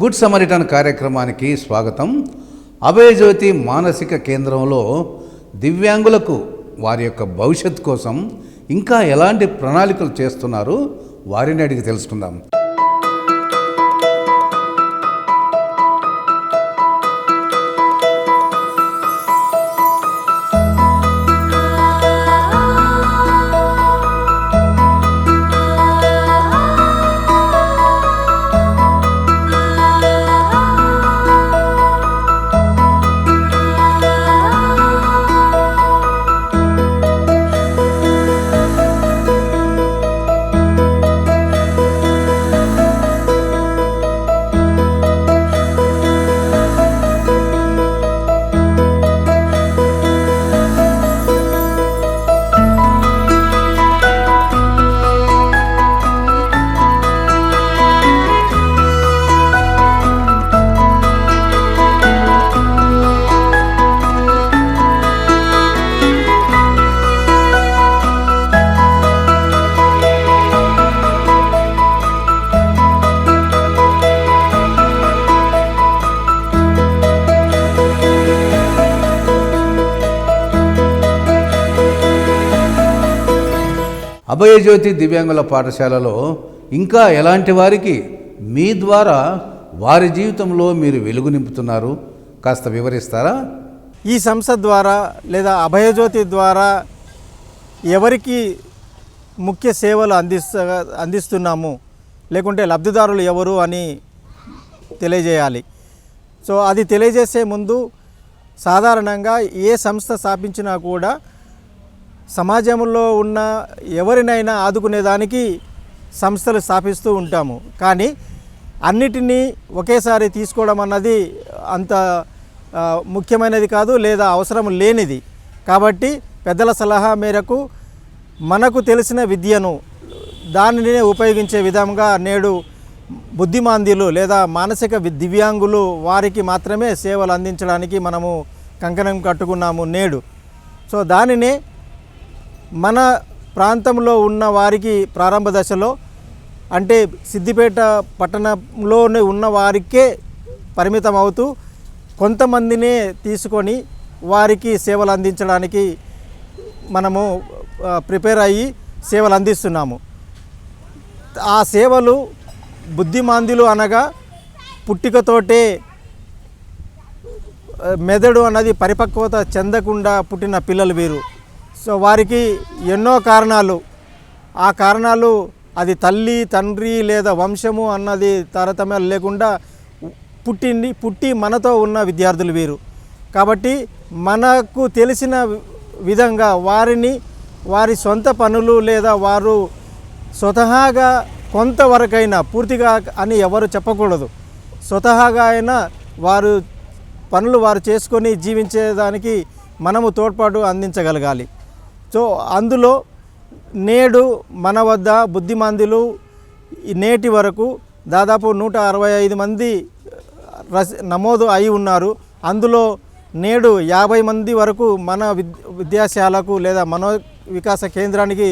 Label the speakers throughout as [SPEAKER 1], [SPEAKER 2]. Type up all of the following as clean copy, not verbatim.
[SPEAKER 1] Good Samaritan కార్యక్రమానికి స్వాగతం. అభయజ్యోతి మానసిక కేంద్రంలో దివ్యాంగులకు వారి యొక్క భవిష్యత్తు కోసం ఇంకా ఎలాంటి ప్రణాళికలు చేస్తున్నారు వారిని అడిగి తెలుసుకుందాం. అభయజ్యోతి దివ్యాంగుల పాఠశాలలో ఇంకా ఎలాంటి వారికి మీ ద్వారా వారి జీవితంలో మీరు వెలుగు నింపుతున్నారు కాస్త వివరిస్తారా?
[SPEAKER 2] ఈ సంస్థ ద్వారా లేదా అభయజ్యోతి ద్వారా ఎవరికి ముఖ్య సేవలు అందిస్తున్నాము, లేకుంటే లబ్ధిదారులు ఎవరు అని తెలియజేయాలి. సో అది తెలియజేసే ముందు సాధారణంగా ఏ సంస్థ స్థాపించినా కూడా సమాజంలో ఉన్న ఎవరినైనా ఆదుకునేదానికి సంస్థలు స్థాపిస్తూ ఉంటాము. కానీ అన్నిటినీ ఒకేసారి తీసుకోవడం అన్నది అంత ముఖ్యమైనది కాదు, లేదా అవసరం లేనిది. కాబట్టి పెద్దల సలహా మేరకు మనకు తెలిసిన విద్యను దానినే ఉపయోగించే విధంగా నేడు బుద్ధిమాంద్యులు లేదా మానసిక దివ్యాంగులు వారికి మాత్రమే సేవలు అందించడానికి మనము కంకణం కట్టుకున్నాము నేడు. సో దానినే మన ప్రాంతంలో ఉన్న వారికి ప్రారంభ దశలో అంటే సిద్దిపేట పట్టణంలోనే ఉన్న వారికే పరిమితం అవుతూ కొంతమందినే తీసుకొని వారికి సేవలు అందించడానికి మనము ప్రిపేర్ అయ్యి సేవలు అందిస్తున్నాము. ఆ సేవలు బుద్ధిమాంద్యులు అనగా పుట్టుకతోటే మెదడు అన్నది పరిపక్వత చెందకుండా పుట్టిన పిల్లలు వీరు. సో వారికి ఎన్నో కారణాలు, ఆ కారణాలు అది తల్లి తండ్రి లేదా వంశము అన్నది తారతమ్యాలు లేకుండా పుట్టి మనతో ఉన్న విద్యార్థులు వీరు. కాబట్టి మనకు తెలిసిన విధంగా వారిని వారి సొంత పనులు లేదా వారు స్వతహాగా కొంతవరకైనా, పూర్తిగా అని ఎవరు చెప్పకూడదు, స్వతహాగా అయినా వారు పనులు వారు చేసుకొని జీవించేదానికి మనము తోడ్పాటు అందించగలగాలి. సో అందులో నేడు మన వద్ద బుద్ధిమాంద్యులు నేటి వరకు దాదాపు 165 మంది నమోదు అయి ఉన్నారు. అందులో నేడు 50 మంది వరకు మన విద్యాశాలకు లేదా మనో వికాస కేంద్రానికి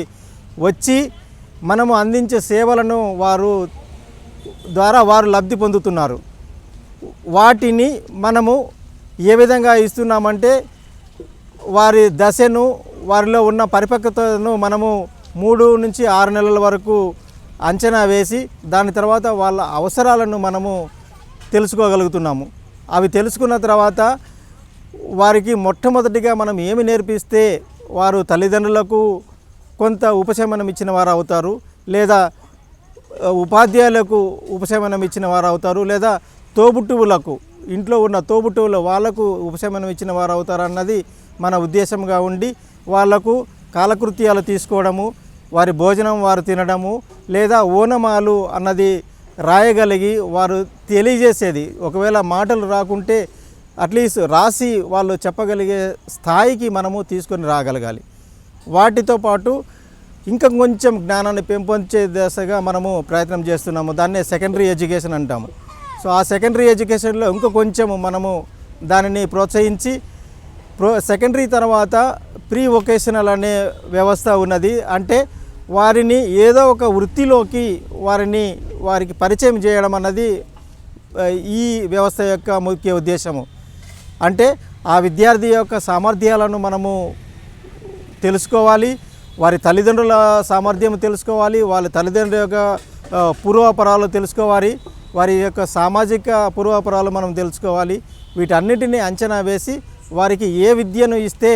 [SPEAKER 2] వచ్చి మనము అందించే సేవలను వారు లబ్ధి పొందుతున్నారు. వాటిని మనము ఏ విధంగా ఇస్తున్నామంటే వారి దశను, వారిలో ఉన్న పరిపక్వతను మనము 3 నుంచి 6 నెలల వరకు అంచనా వేసి దాని తర్వాత వాళ్ళ అవసరాలను మనము తెలుసుకోగలుగుతున్నాము. అవి తెలుసుకున్న తర్వాత వారికి మొట్టమొదటిగా మనం ఏమి నేర్పిస్తే వారు తల్లిదండ్రులకు కొంత ఉపశమనం ఇచ్చిన వారు అవుతారు, లేదా ఉపాధ్యాయులకు ఉపశమనం ఇచ్చిన వారు అవుతారు, లేదా తోబుట్టువులకు, ఇంట్లో ఉన్న తోబుట్టువులు వాళ్లకు ఉపశమనం ఇచ్చిన వారు అవుతారు అన్నది మన ఉద్దేశంగా ఉండి వాళ్లకు కాలకృత్యాలు తీసుకోవడము, వారి భోజనం వారు తినడము, లేదా ఓనమాలు అన్నది రాయగలిగి వారు తెలియజేసేది, ఒకవేళ మాటలు రాకుంటే అట్లీస్ట్ రాసి వాళ్ళు చెప్పగలిగే స్థాయికి మనము తీసుకొని రాగలగాలి. వాటితో పాటు ఇంకా కొంచెం జ్ఞానాన్ని పెంపొందే దశగా మనము ప్రయత్నం చేస్తున్నాము. దాన్నే సెకండరీ ఎడ్యుకేషన్ అంటాము. సో ఆ సెకండరీ ఎడ్యుకేషన్లో ఇంకా కొంచెము మనము దానిని ప్రోత్సహించి సెకండరీ తర్వాత ప్రీ వొకేషనల్ అనే వ్యవస్థ ఉన్నది. అంటే వారిని ఏదో ఒక వృత్తిలోకి వారికి పరిచయం చేయడం అన్నది ఈ వ్యవస్థ యొక్క ముఖ్య ఉద్దేశము. అంటే ఆ విద్యార్థి యొక్క సామర్థ్యాలను మనము తెలుసుకోవాలి, వారి తల్లిదండ్రుల సామర్థ్యం తెలుసుకోవాలి, వాళ్ళ తల్లిదండ్రుల యొక్క పూర్వాపరాలు తెలుసుకోవాలి, వారి యొక్క సామాజిక పూర్వాపరాలు మనం తెలుసుకోవాలి. వీటన్నిటిని అంచనా వేసి వారికి ఏ విద్యను ఇస్తే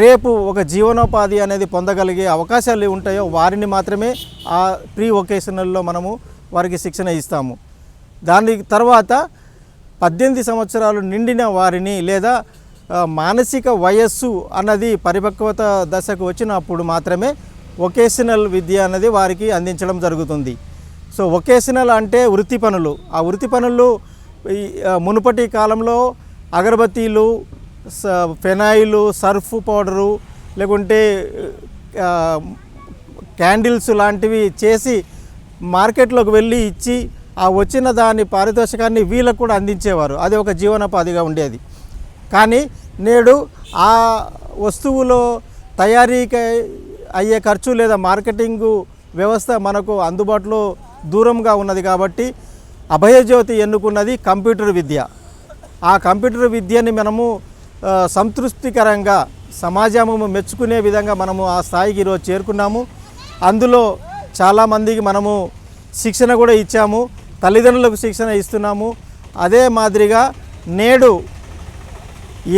[SPEAKER 2] రేపు ఒక జీవనోపాధి అనేది పొందగలిగే అవకాశాలు ఉంటాయో వారిని మాత్రమే ఆ ప్రీ వొకేషనల్లో మనము వారికి శిక్షణ ఇస్తాము. దాని తర్వాత 18 సంవత్సరాలు నిండిన వారిని లేదా మానసిక వయస్సు అన్నది పరిపక్వత దశకు వచ్చినప్పుడు మాత్రమే వొకేషనల్ విద్య అనేది వారికి అందించడం జరుగుతుంది. సో వొకేషనల్ అంటే వృత్తి పనులు. ఆ వృత్తి పనులు మునుపటి కాలంలో అగరబత్తీలు, ఫెనాయిలు, సర్ఫ్ పౌడరు, లేకుంటే క్యాండిల్స్ లాంటివి చేసి మార్కెట్లోకి వెళ్ళి ఇచ్చి ఆ వచ్చిన దాని పారితోషికాన్ని వీళ్ళకు కూడా అందించేవారు. అది ఒక జీవనోపాధిగా ఉండేది. కానీ నేడు ఆ వస్తువులో తయారీకి అయ్యే ఖర్చు లేదా మార్కెటింగు వ్యవస్థ మనకు అందుబాటులో దూరంగా ఉన్నది కాబట్టి అభయజ్యోతి ఎన్నుకున్నది కంప్యూటర్ విద్య. ఆ కంప్యూటర్ విద్యని మనము సంతృప్తికరంగా సమాజము మెచ్చుకునే విధంగా మనము ఆ స్థాయికి ఈరోజు చేరుకున్నాము. అందులో చాలామందికి మనము శిక్షణ కూడా ఇచ్చాము, తల్లిదండ్రులకు శిక్షణ ఇస్తున్నాము. అదే మాదిరిగా నేడు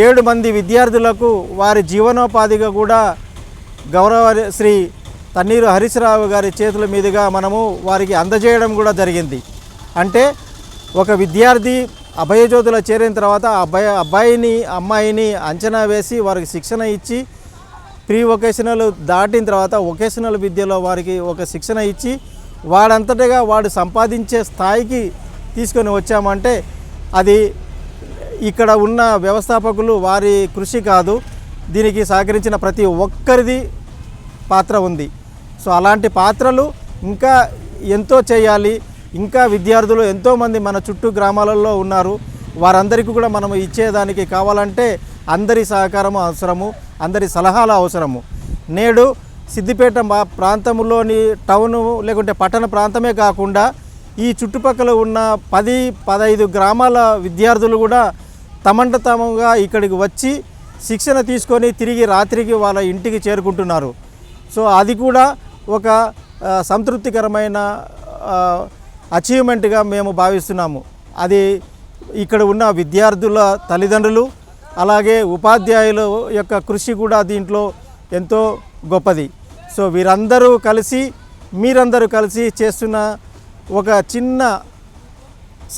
[SPEAKER 2] 7 మంది విద్యార్థులకు వారి జీవనోపాధిగా కూడా గౌరవ శ్రీ తన్నీరు హరీశ్రావు గారి చేతుల మీదుగా మనము వారికి అందజేయడం కూడా జరిగింది. అంటే ఒక విద్యార్థి అభయజ్యోతిలో చేరిన తర్వాత అమ్మాయిని అంచనా వేసి వారికి శిక్షణ ఇచ్చి ప్రీ వొకేషనల్ దాటిన తర్వాత వొకేషనల్ విద్యలో వారికి ఒక శిక్షణ ఇచ్చి వాడంతటగా వాడు సంపాదించే స్థాయికి తీసుకొని వచ్చామంటే అది ఇక్కడ ఉన్న వ్యవస్థాపకులు వారి కృషి కాదు, దీనికి సహకరించిన ప్రతి ఒక్కరిది పాత్ర ఉంది. సో అలాంటి పాత్రలు ఇంకా ఎంతో చేయాలి. ఇంకా విద్యార్థులు ఎంతోమంది మన చుట్టూ గ్రామాలలో ఉన్నారు. వారందరికీ కూడా మనము ఇచ్చేదానికి కావాలంటే అందరి సహకారము అవసరము, అందరి సలహాలు అవసరము. నేడు సిద్దిపేట ప్రాంతంలోని టౌను లేకుంటే పట్టణ ప్రాంతమే కాకుండా ఈ చుట్టుపక్కల ఉన్న 10-15 గ్రామాల విద్యార్థులు కూడా తమంట తాముగా ఇక్కడికి వచ్చి శిక్షణ తీసుకొని తిరిగి రాత్రికి వాళ్ళ ఇంటికి చేరుకుంటున్నారు. సో అది కూడా ఒక సంతృప్తికరమైన అచీవ్మెంట్గా మేము భావిస్తున్నాము. అది ఇక్కడ ఉన్న విద్యార్థుల తల్లిదండ్రులు అలాగే ఉపాధ్యాయుల యొక్క కృషి కూడా దీంట్లో ఎంతో గొప్పది. సో మీరందరూ కలిసి చేస్తున్న ఒక చిన్న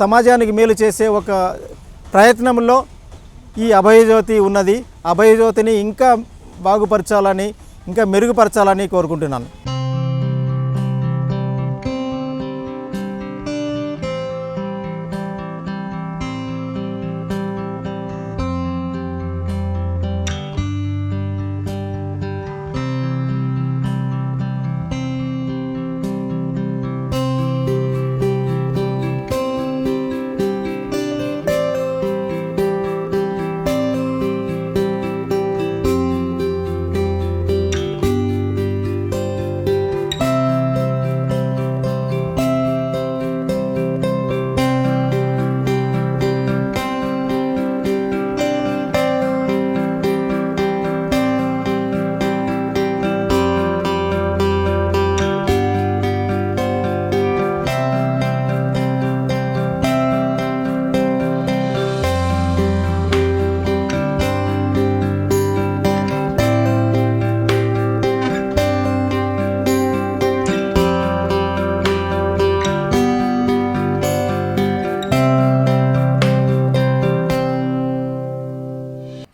[SPEAKER 2] సమాజానికి మేలు చేసే ఒక ప్రయత్నంలో ఈ అభయజ్యోతి ఉన్నది. అభయజ్యోతిని ఇంకా బాగుపరచాలని, ఇంకా మెరుగుపరచాలని కోరుకుంటున్నాను.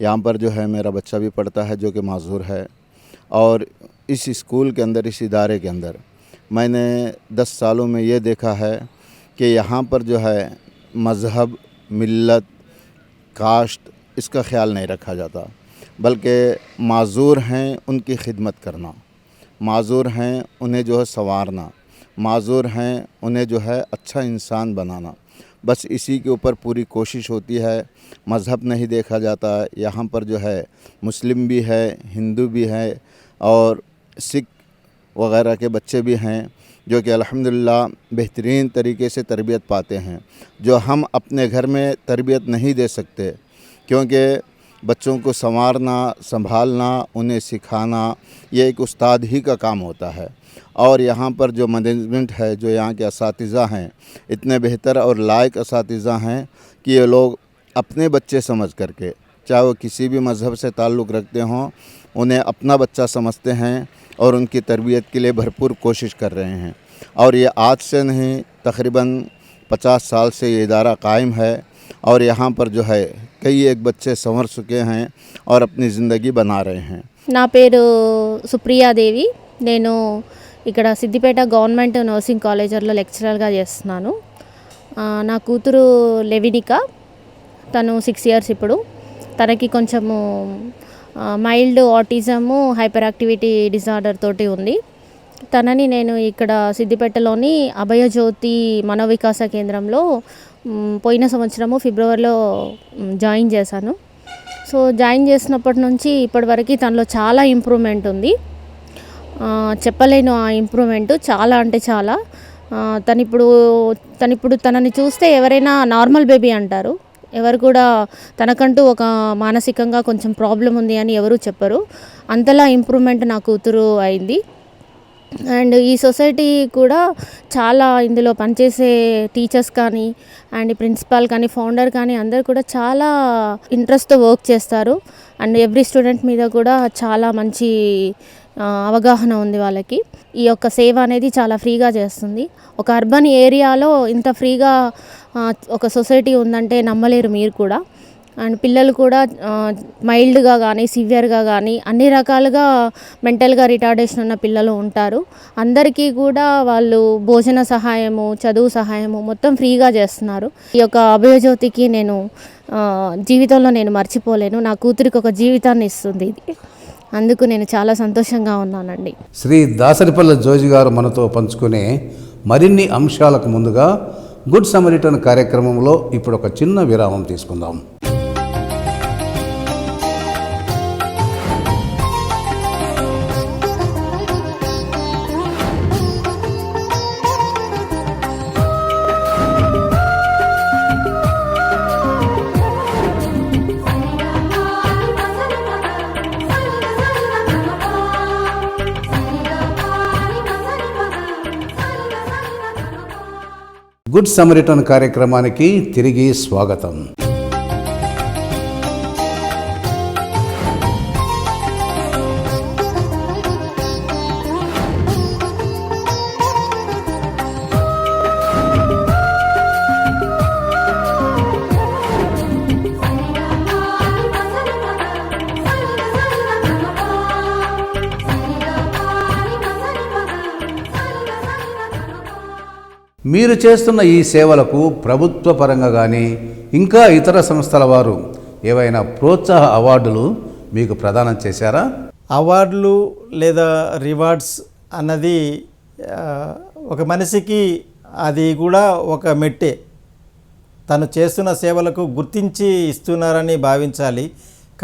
[SPEAKER 3] यहाँ पर जो है मेरा बच्चा भी पढ़ता है जो कि माजूर है, और इस स्कूल के अंदर, इस इदारे के अंदर मैंने 10 सालों में ये देखा है कि यहाँ पर जो है मज़हब, मिल्लत, कास्ट इसका ख्याल नहीं रखा जाता, बल्कि माजूर हैं उनकी खिदमत करना, माजूर हैं उन्हें जो है संवारना, माजूर हैं उन्हें जो है अच्छा इंसान बनाना, बस इसी के ऊपर पूरी कोशिश होती है। मज़हब नहीं देखा जाता। यहाँ पर जो है मुस्लिम भी है, हिंदू भी है और सिख वगैरह के बच्चे भी हैं। जो कि अल्हम्दुलिल्लाह बेहतरीन तरीके से तरबियत पाते हैं, जो हम अपने घर में तरबियत नहीं दे सकते, क्योंकि बच्चों को संवारना, संभालना, उन्हें सिखाना ये एक उस्ताद ही का काम होता है। और यहाँ पर जो मैनेजमेंट है, जो यहाँ के असातिज़ा हैं, इतने बेहतर और लायक असातिज़ा हैं कि ये लोग अपने बच्चे समझ करके, चाहे वो किसी भी मज़हब से ताल्लुक़ रखते हों, उन्हें अपना बच्चा समझते हैं और उनकी तरबियत के लिए भरपूर कोशिश कर रहे हैं। और ये आज से नहीं, तकरीबन 50 साल से ये इदारा कायम है और यहाँ पर जो है कई एक बच्चे संवर चुके हैं और अपनी ज़िंदगी बना रहे हैं।
[SPEAKER 4] నా పేరు సుప్రియాదేవి. నేను ఇక్కడ సిద్దిపేట గవర్నమెంట్ నర్సింగ్ కాలేజీలో లెక్చరర్గా చేస్తున్నాను. నా కూతురు లెవినిక, తను 6 ఇయర్స్ ఇప్పుడు. తనకి కొంచెము మైల్డ్ ఆటిజము, హైపర్ యాక్టివిటీ డిజార్డర్ తోటి ఉంది. తనని నేను ఇక్కడ సిద్దిపేటలోని అభయజ్యోతి మనోవికాస కేంద్రంలో పోయిన సంవత్సరము ఫిబ్రవరిలో జాయిన్ చేశాను. సో జాయిన్ చేసినప్పటి నుంచి ఇప్పటివరకు తనలో చాలా ఇంప్రూవ్మెంట్ ఉంది. చెప్పలేను ఆ ఇంప్రూవ్మెంట్, చాలా అంటే చాలా. తనిప్పుడు తనని చూస్తే ఎవరైనా నార్మల్ బేబీ అంటారు. ఎవరు కూడా తనకంటూ ఒక మానసికంగా కొంచెం ప్రాబ్లం ఉంది అని ఎవరు చెప్పరు. అంతలా ఇంప్రూవ్మెంట్ నా కూతురు అయింది. అండ్ ఈ సొసైటీ కూడా చాలా, ఇందులో పనిచేసే టీచర్స్ కానీ అండ్ ప్రిన్సిపాల్ కానీ ఫౌండర్ కానీ అందరు కూడా చాలా ఇంట్రెస్ట్తో వర్క్ చేస్తారు. అండ్ ఎవ్రీ స్టూడెంట్ మీద కూడా చాలా మంచి అవగాహన ఉంది వాళ్ళకి. ఈ యొక్క సేవ అనేది చాలా ఫ్రీగా చేస్తుంది. ఒక అర్బన్ ఏరియాలో ఇంత ఫ్రీగా ఒక సొసైటీ ఉందంటే నమ్మలేరు మీరు కూడా. అండ్ పిల్లలు కూడా మైల్డ్గా కానీ సివియర్గా కానీ అన్ని రకాలుగా మెంటల్గా రిటార్డేషన్ ఉన్న పిల్లలు ఉంటారు. అందరికీ కూడా వాళ్ళు భోజన సహాయము, చదువు సహాయము మొత్తం ఫ్రీగా చేస్తున్నారు. ఈ యొక్క అభయజ్యోతికి నేను జీవితంలో నేను మర్చిపోలేను. నా కూతురికి ఒక జీవితాన్ని ఇస్తుంది ఇది. అందుకు నేను చాలా సంతోషంగా ఉన్నానండి.
[SPEAKER 1] శ్రీ దాసరిపల్లి జోజి గారు మనతో పంచుకునే మరిన్ని అంశాలకు ముందుగా గుడ్ సమరిటన్ కార్యక్రమంలో ఇప్పుడు ఒక చిన్న విరామం తీసుకుందాం. గుడ్ సమరిటన్ కార్యక్రమానికి తిరిగి స్వాగతం. మీరు చేస్తున్న ఈ సేవలకు ప్రభుత్వ పరంగా కానీ ఇంకా ఇతర సంస్థల వారు ఏవైనా ప్రోత్సాహ అవార్డులు మీకు ప్రదానం చేశారా?
[SPEAKER 2] అవార్డులు లేదా రివార్డ్స్ అన్నది ఒక మనిషికి అది కూడా ఒక మెట్టే. తను చేస్తున్న సేవలకు గుర్తించి ఇస్తున్నారని భావించాలి.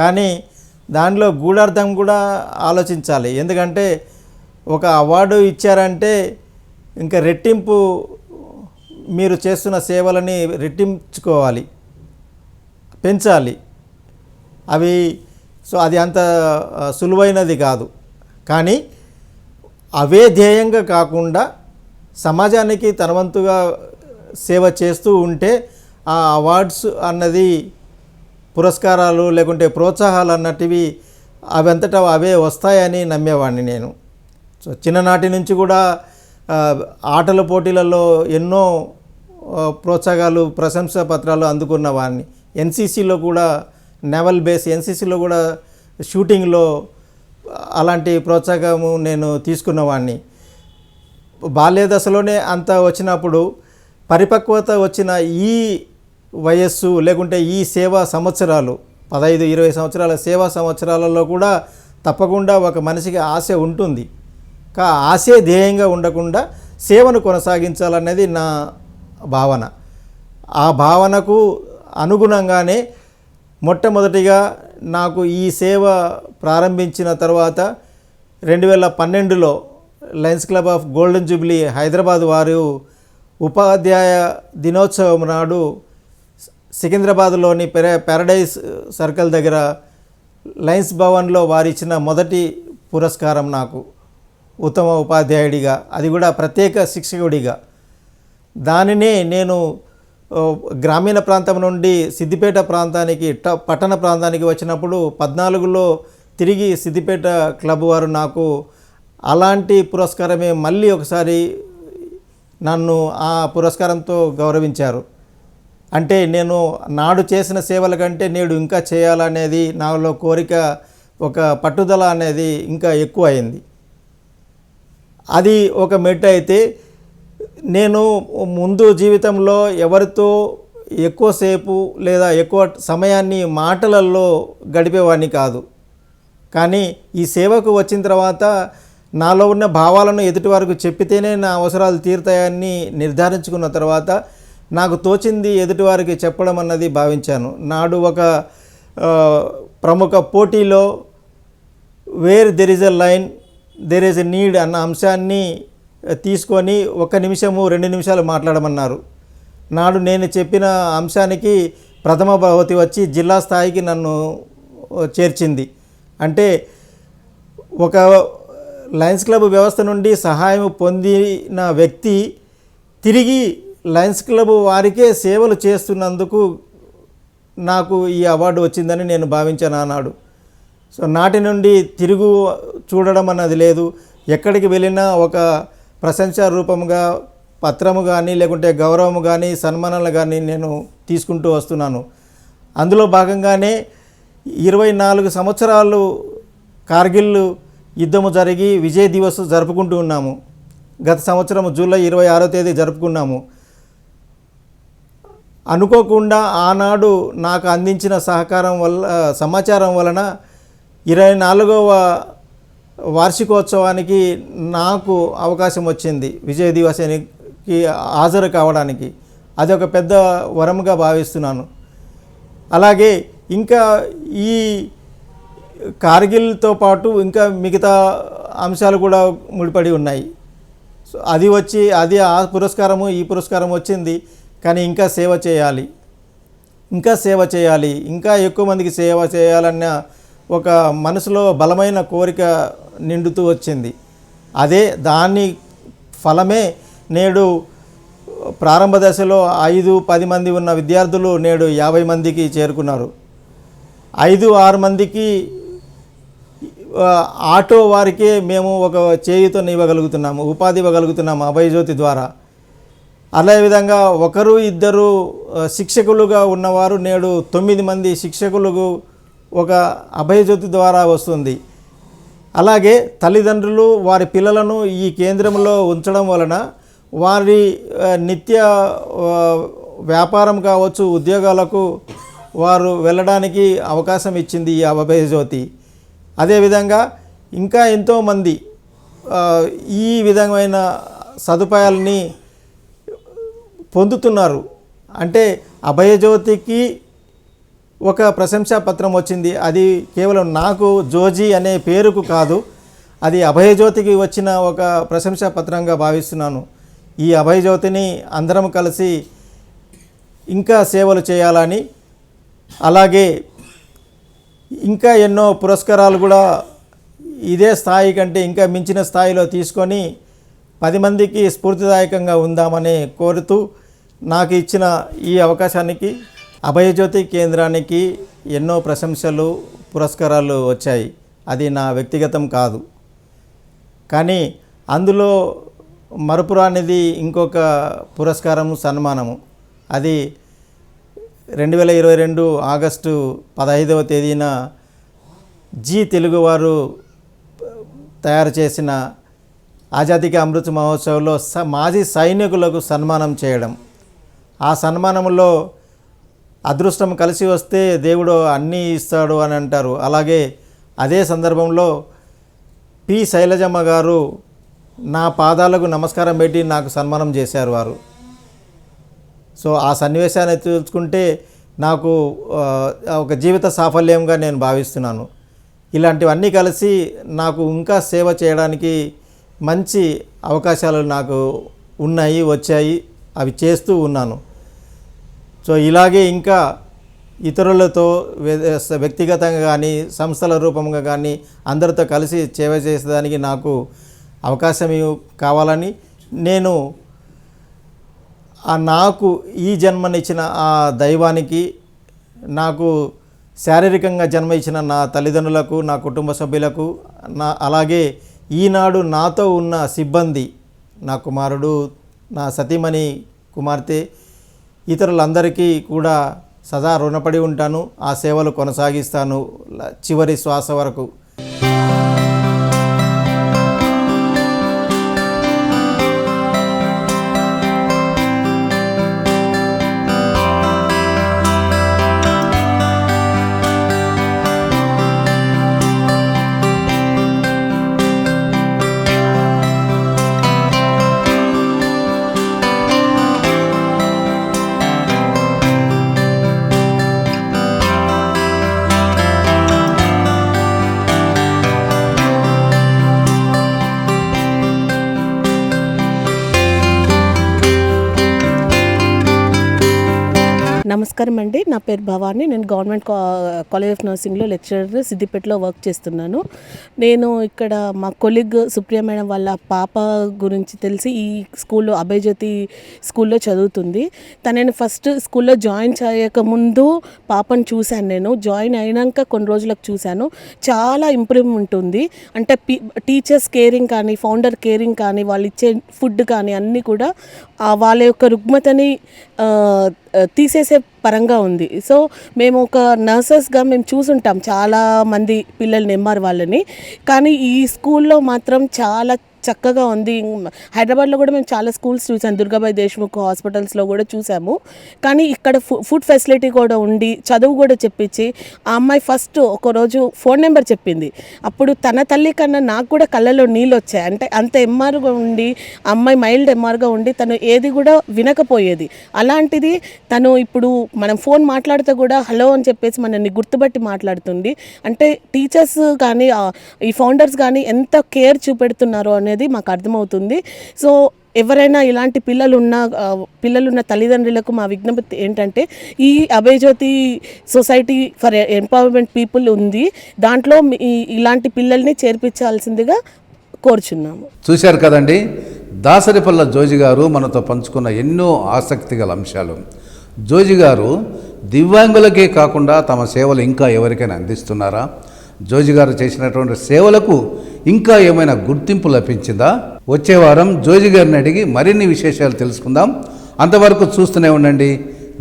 [SPEAKER 2] కానీ దానిలో గూఢార్థం కూడా ఆలోచించాలి. ఎందుకంటే ఒక అవార్డు ఇచ్చారంటే ఇంకా రెట్టింపు, మీరు చేస్తున్న సేవలని రెట్టించుకోవాలి, పెంచాలి. అది అంత సులువైనది కాదు. కానీ అవే ధ్యేయంగా కాకుండా సమాజానికి తనవంతుగా సేవ చేస్తూ ఉంటే ఆ అవార్డ్స్ అన్నది, పురస్కారాలు లేకుంటే ప్రోత్సాహాలు అన్నటివి అవంతటా అవే వస్తాయని నమ్మేవాడిని నేను. సో చిన్ననాటి నుంచి కూడా ఆటల పోటీలలో ఎన్నో ప్రోత్సాహాలు, ప్రశంసా పత్రాలు అందుకున్న వాడిని. ఎన్సీసీలో కూడా, నేవల్ బేస్ ఎన్సీసీలో కూడా షూటింగ్లో అలాంటి ప్రోత్సాహము నేను తీసుకున్నవాడిని. బాల్య దశలోనే అంత వచ్చినప్పుడు పరిపక్వత వచ్చిన ఈ వయస్సు లేకుంటే ఈ సేవా సంవత్సరాలు 15-20 సంవత్సరాల సేవా సంవత్సరాలలో కూడా తప్పకుండా ఒక మనిషికి ఆశ ఉంటుంది. ఆశే ధ్యేయంగా ఉండకుండా సేవను కొనసాగించాలనేది నా భావన. ఆ భావనకు అనుగుణంగానే మొట్టమొదటిగా నాకు ఈ సేవ ప్రారంభించిన తర్వాత 2012లో Lions Club of Golden Jubilee Hyderabad వారు ఉపాధ్యాయ దినోత్సవం నాడు సికింద్రాబాద్లోని పారడైజ్ సర్కిల్ దగ్గర లయన్స్ భవన్లో వారు ఇచ్చిన మొదటి పురస్కారం నాకు ఉత్తమ ఉపాధ్యాయుడిగా, అది కూడా ప్రత్యేక శిక్షకుడిగా. దానిని నేను గ్రామీణ ప్రాంతం నుండి సిద్దిపేట ప్రాంతానికి పట్టణ ప్రాంతానికి వచ్చినప్పుడు 14లో తిరిగి సిద్దిపేట క్లబ్ వారు నాకు అలాంటి పురస్కారమే మళ్ళీ ఒకసారి నన్ను ఆ పురస్కారంతో గౌరవించారు. అంటే నేను నాడు చేసిన సేవల కంటే నేడు ఇంకా చేయాలనేది నాలో కోరిక, ఒక పట్టుదల అనేది ఇంకా ఎక్కువ అయింది. అది ఒక మెట్టు అయితే, నేను ముందు జీవితంలో ఎవరితో ఎక్కువసేపు లేదా ఎక్కువ సమయాన్ని మాటలలో గడిపేవాడిని కాదు. కానీ ఈ సేవకు వచ్చిన తర్వాత నాలో ఉన్న భావాలను ఎదుటి వారికి చెప్పితేనే నా అవసరాలు తీరుతాయని నిర్ధారించుకున్న తర్వాత నాకు తోచింది ఎదుటివారికి చెప్పడం అన్నది భావించాను. నాడు ఒక ప్రముఖ పోటీలో where there is a line there is a need అన్న అంశాన్ని తీసుకొని 1 నిమిషము 2 నిమిషాలు మాట్లాడమన్నారు. నాడు నేను చెప్పిన అంశానికి ప్రథమ బహుమతి వచ్చి జిల్లా స్థాయికి నన్ను చేర్చింది. అంటే ఒక లయన్స్ క్లబ్ వ్యవస్థ నుండి సహాయం పొందిన వ్యక్తి తిరిగి లయన్స్ క్లబ్ వారికే సేవలు చేస్తున్నందుకు నాకు ఈ అవార్డు వచ్చిందని నేను భావించాను ఆనాడు. సో నాటి నుండి తిరుగు చూడడం అన్నది లేదు. ఎక్కడికి వెళ్ళినా ఒక ప్రశంసా రూపంగా పత్రము కానీ లేకుంటే గౌరవము కానీ సన్మానాలు కానీ నేను తీసుకుంటూ వస్తున్నాను. అందులో భాగంగానే 24 సంవత్సరాలు కార్గిల్ యుద్ధము జరిగి విజయ్ దివస్ జరుపుకుంటూ ఉన్నాము. గత సంవత్సరం జూలై 26వ తేదీ జరుపుకున్నాము. అనుకోకుండా ఆనాడు నాకు అందించిన సమాచారం వలన 24వ వార్షికోత్సవానికి నాకు అవకాశం వచ్చింది విజయ్ దివస్కి హాజరు కావడానికి. అది ఒక పెద్ద వరంగా భావిస్తున్నాను. అలాగే ఇంకా ఈ కార్గిల్తో పాటు ఇంకా మిగతా అంశాలు కూడా ముడిపడి ఉన్నాయి. సో అది ఆ పురస్కారము ఈ పురస్కారం వచ్చింది. కానీ ఇంకా సేవ చేయాలి, ఇంకా ఎక్కువ మందికి సేవ చేయాలన్న ఒక మనసులో బలమైన కోరిక నిండుతూ వచ్చింది. దాని ఫలమే నేడు ప్రారంభ దశలో 5-10 మంది ఉన్న విద్యార్థులు నేడు 50 మందికి చేరుకున్నారు. 5-6 మందికి ఆటో వారికే మేము ఒక చేయుతను ఇవ్వగలుగుతున్నాము, ఉపాధి ఇవ్వగలుగుతున్నాము అభయజ్యోతి ద్వారా. అదేవిధంగా 1-2 శిక్షకులుగా ఉన్నవారు నేడు 9 మంది శిక్షకులకు ఒక అభయజ్యోతి ద్వారా వస్తుంది. అలాగే తల్లిదండ్రులు వారి పిల్లలను ఈ కేంద్రంలో ఉంచడం వలన వారి నిత్య వ్యాపారం కావచ్చు, ఉద్యోగాలకు వారు వెళ్ళడానికి అవకాశం ఇచ్చింది ఈ అభయజ్యోతి. అదేవిధంగా ఇంకా ఎంతోమంది ఈ విధమైన సదుపాయాలని పొందుతున్నారు. అంటే అభయజ్యోతికి ఒక ప్రశంసా పత్రం వచ్చింది. అది కేవలం నాకు జోజీ అనే పేరుకు కాదు, అది అభయజ్యోతికి వచ్చిన ఒక ప్రశంసా పత్రంగా భావిస్తున్నాను. ఈ అభయజ్యోతిని అందరం కలిసి ఇంకా సేవలు చేయాలని, అలాగే ఇంకా ఎన్నో పురస్కారాలు కూడా ఇదే స్థాయి కంటే ఇంకా మించిన స్థాయిలో తీసుకొని 10 మందికి స్ఫూర్తిదాయకంగా ఉందామని కోరుతూ నాకు ఇచ్చిన ఈ అవకాశానికి అభయజ్యోతి కేంద్రానికి ఎన్నో ప్రశంసలు, పురస్కారాలు వచ్చాయి. అది నా వ్యక్తిగతం కాదు. కానీ అందులో మరపురానిది ఇంకొక పురస్కారము, సన్మానము. అది 2022 ఆగస్టు 15వ తేదీన జీ తెలుగు వారు తయారు చేసిన ఆజాదీకి అమృత్ మహోత్సవ్లో మాజీ సైనికులకు సన్మానం చేయడం. ఆ సన్మానంలో అదృష్టం కలిసి వస్తే దేవుడు అన్నీ ఇస్తాడు అని అంటారు. అలాగే అదే సందర్భంలో పి శైలజమ్మ గారు నా పాదాలకు నమస్కారం పెట్టి నాకు సన్మానం చేశారు వారు. సో ఆ సన్నివేశాన్ని తెలుసుకుంటే నాకు ఒక జీవిత సాఫల్యంగా నేను భావిస్తున్నాను. ఇలాంటివన్నీ కలిసి నాకు ఇంకా సేవ చేయడానికి మంచి అవకాశాలు నాకు ఉన్నాయి, వచ్చాయి, అవి చేస్తూ ఉన్నాను. సో ఇలాగే ఇంకా ఇతరులతో వ్యక్తిగతంగా కానీ సంస్థల రూపంగా కానీ అందరితో కలిసి సేవ చేసేదానికి నాకు అవకాశం కావాలని నేను నాకు ఈ జన్మనిచ్చిన ఆ దైవానికి, నాకు శారీరకంగా జన్మ ఇచ్చిన నా తల్లిదండ్రులకు, నా కుటుంబ సభ్యులకు, అలాగే ఈనాడు నాతో ఉన్న సిబ్బంది, నా కుమారుడు, నా సతీమణి కుమార్తె, ఇతరులందరికీ కూడా సదా రుణపడి ఉంటాను. ఆ సేవలు కొనసాగిస్తాను చివరి శ్వాస వరకు.
[SPEAKER 5] నమస్కారం అండి, నా పేరు భవాని. నేను గవర్నమెంట్ కాలేజ్ ఆఫ్ నర్సింగ్లో లెక్చరర్ సిద్దిపేటలో వర్క్ చేస్తున్నాను. నేను ఇక్కడ మా కొలీగ్ సుప్రియ మేడం వాళ్ళ పాప గురించి తెలిసి ఈ స్కూల్లో అభయజ్యోతి స్కూల్లో చదువుతుంది. తనని ఫస్ట్ స్కూల్లో జాయిన్ చేయకముందు పాపను చూశాను. నేను జాయిన్ అయినాక కొన్ని రోజులకు చూశాను. చాలా ఇంప్రూవ్మెంట్ ఉంది. అంటే టీచర్స్ కేరింగ్ కానీ, ఫౌండర్ కేరింగ్ కానీ, వాళ్ళు ఇచ్చే ఫుడ్ కానీ అన్నీ కూడా వాళ్ళ యొక్క రుగ్మతని తీసేసే పరంగా ఉంది. సో మేము ఒక నర్సెస్గా మేము చూసుంటాం చాలా మంది పిల్లల్ని, ఎంఆర్ వాళ్ళని. కానీ ఈ స్కూల్లో మాత్రం చాలా చక్కగా ఉంది. హైదరాబాద్లో కూడా మేము చాలా స్కూల్స్ చూసాము, దుర్గాబాయి దేశ్ముఖ్ హాస్పిటల్స్లో కూడా చూసాము. కానీ ఇక్కడ ఫుడ్ ఫెసిలిటీ కూడా ఉండి, చదువు కూడా చెప్పించి, ఆ అమ్మాయి ఫస్ట్ ఒకరోజు ఫోన్ నెంబర్ చెప్పింది. అప్పుడు తన తల్లి కన్నా నాకు కూడా కళ్ళలో నీళ్ళు వచ్చాయి. అంటే అంత ఎంఆర్గా ఉండి, అమ్మాయి మైల్డ్ ఎంఆర్గా ఉండి తను ఏది కూడా వినకపోయేది. అలాంటిది తను ఇప్పుడు మనం ఫోన్ మాట్లాడితే కూడా హలో అని చెప్పేసి మనల్ని గుర్తుపట్టి మాట్లాడుతుంది. అంటే టీచర్స్ కానీ ఈ ఫౌండర్స్ కానీ ఎంత కేర్ చూపెడుతున్నారో అనేది మాకు అర్థమవుతుంది. సో ఎవరైనా ఇలాంటి పిల్లలున్న తల్లిదండ్రులకు మా విజ్ఞప్తి ఏంటంటే, ఈ అభయజ్యోతి సొసైటీ ఫర్ ఎంపవర్మెంట్ పీపుల్ ఉంది, దాంట్లో ఇలాంటి పిల్లల్ని చేర్పించాల్సిందిగా కోరుచున్నాము.
[SPEAKER 1] చూశారు కదండి, దాసరిపల్ల జోజి గారు మనతో పంచుకున్న ఎన్నో ఆసక్తిగల అంశాలు. జోజి గారు దివ్యాంగులకే కాకుండా తమ సేవలు ఇంకా ఎవరికైనా అందిస్తున్నారా? జోజి గారు చేసినటువంటి సేవలకు ఇంకా ఏమైనా గుర్తింపు లభించిందా? వచ్చే వారం జోజి గారిని అడిగి మరిన్ని విశేషాలు తెలుసుకుందాం. అంతవరకు చూస్తూనే ఉండండి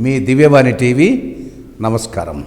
[SPEAKER 1] మీ దివ్యవాణి టీవీ. నమస్కారం.